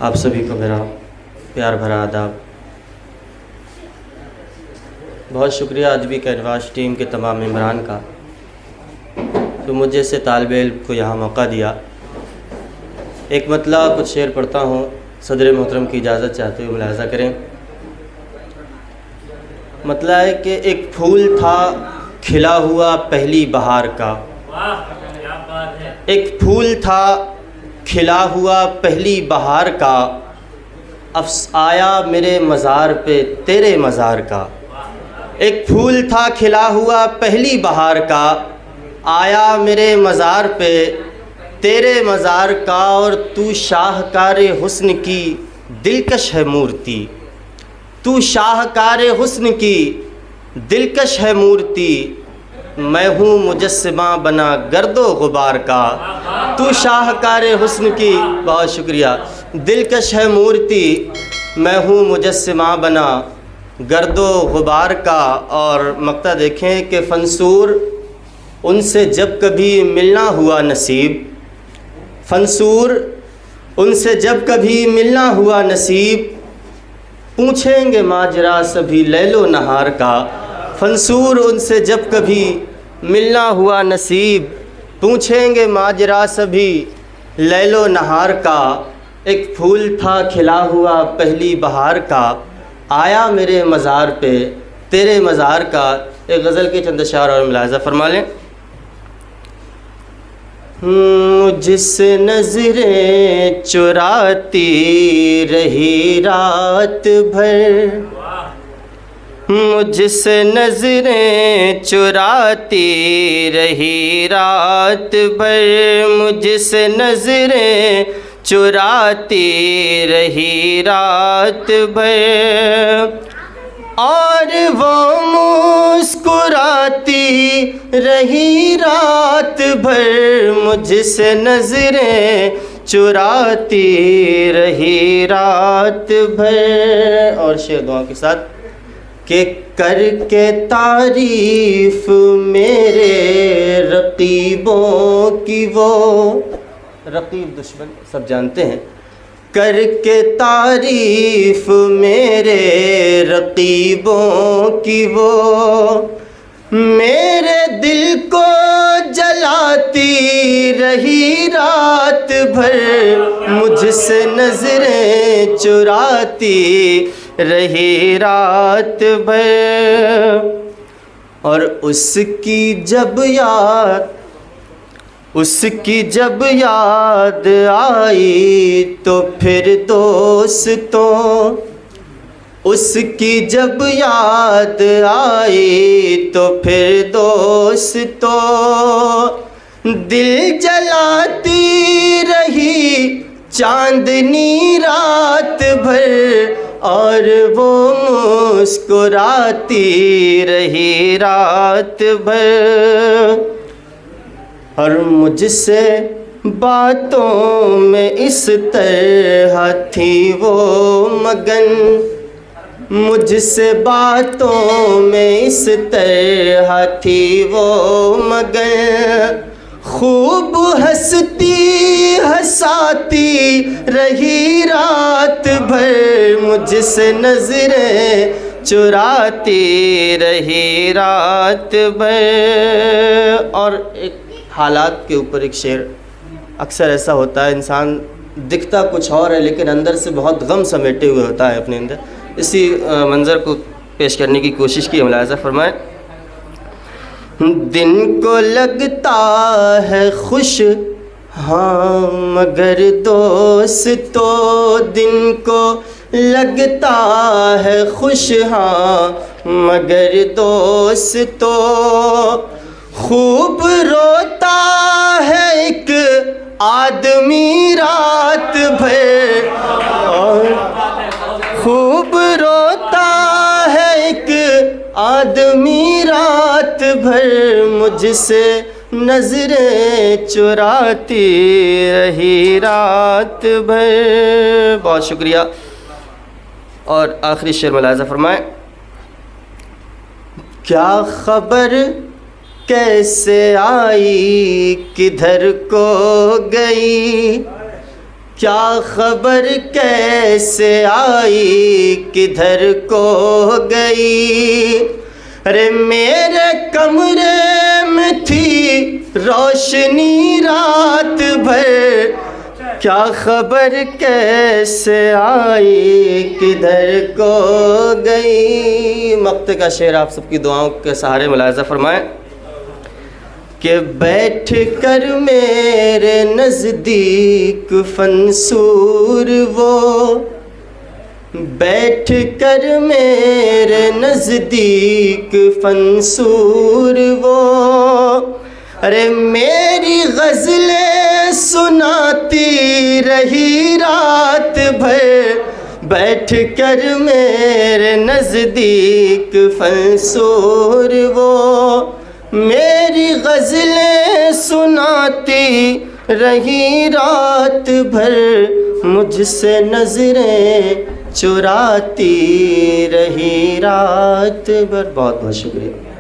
आप सभी को मेरा प्यार भरा आदाब। बहुत शुक्रिया अदबी कैनवास टीम के तमाम मेंबरान का तो मुझे से तालिब इल्म को यहाँ मौका दिया। एक मतला कुछ शेर पढ़ता हूँ, सदर मोहतरम की इजाज़त चाहते हुए मुलाहज़ा करें। मतला है कि एक फूल था खिला हुआ पहली बहार का, एक फूल था खिला हुआ पहली बहार का, अफ़्स आया मेरे मज़ार पे तेरे मज़ार का। एक फूल था खिला हुआ पहली बहार का, आया मेरे मज़ार पे तेरे मज़ार का। और तू शाहकार हुस्न की दिलकश है मूर्ति, तू शाहकार हुस्न की दिलकश है मूर्ति। मैं हूँ मुजस्सिमा बना गर्दो गुबार का। तू शाहकार हुस्न की, बहुत शुक्रिया, दिलकश है मूर्ति। मैं हूँ मुजस्सिमा बना गर्दो गुबार का। और मक्ता देखें कि फंसूर उनसे जब कभी मिलना हुआ नसीब, फंसूर उनसे जब कभी मिलना हुआ नसीब, पूछेंगे माजरा सभी लैलो नहार का। फंसूर उनसे जब कभी मिलना हुआ नसीब, पूछेंगे माजरा सभी लैलो नहार का। एक फूल था खिला हुआ पहली बहार का, आया मेरे मज़ार पे तेरे मज़ार का। एक गज़ल के चंद अशार और मुलाहज़ा फरमा लें। मुझसे नज़रें चुराती रही रात भर, मुझसे नज़रें चुराती रही रात भर, मुझसे नज़रें चुराती रही रात भर। और वो मुस्कुराती रही रात भर, मुझसे नज़रें चुराती रही रात भर। और शेर दुआ के साथ कि करके तारीफ़ मेरे रकीबों की, वो रकीब दुश्मन सब जानते हैं, करके तारीफ़ मेरे रकीबों की वो मेरे दिल को जलाती रही रात भर, मुझसे नज़रें चुराती रही रात भर। और उसकी जब याद आई तो फिर दोस्तों, उसकी जब याद आई तो फिर दोस्तों, दिल जलाती रही चांदनी रात भर, और वो मुस्कुराती रही रात भर। और मुझसे बातों में इस तरह थी वो मगन, मुझसे बातों में इस तरह थी वो मगन। खूब हंसती हंसाती रही रात भर, मुझसे नज़रें चुराती रही रात भर। और एक हालात के ऊपर एक शेर, अक्सर ऐसा होता है इंसान दिखता कुछ और है लेकिन अंदर से बहुत गम समेटे हुए होता है अपने अंदर। इसी मंज़र को पेश करने की कोशिश की, मुलाहज़ा फरमाएं। दिन को लगता है खुश हाँ मगर दोस्तों, दिन को लगता है खुश हाँ मगर दोस्तों, खूब रोता है एक आदमी रात भर, और खूब रोता है एक आदमी रात भर, मुझसे नज़रें चुराती रही रात भर। बहुत शुक्रिया। और आखिरी शेर मुलाहज़ा फरमाएं। क्या खबर कैसे आई किधर को गई, क्या खबर कैसे आई किधर को गई। अरे मेरे कमरे में थी रोशनी रात भर, क्या खबर कैसे आई किधर को गई। मक्त का शेर आप सबकी दुआओं के सहारे मुलाहिज़ा फरमाएं कि बैठ कर मेरे नज़दीक फंसूर वो, बैठ कर मेरे नज़दीक फंसूर वो। अरे मेरी गज़लें सुनाती रही रात भर, बैठ कर मेरे नज़दीक फंसूर वो। मेरी गज़लें सुनाती रही रात भर, मुझसे नज़रें चुराती रही रात भर। बहुत बहुत शुक्रिया।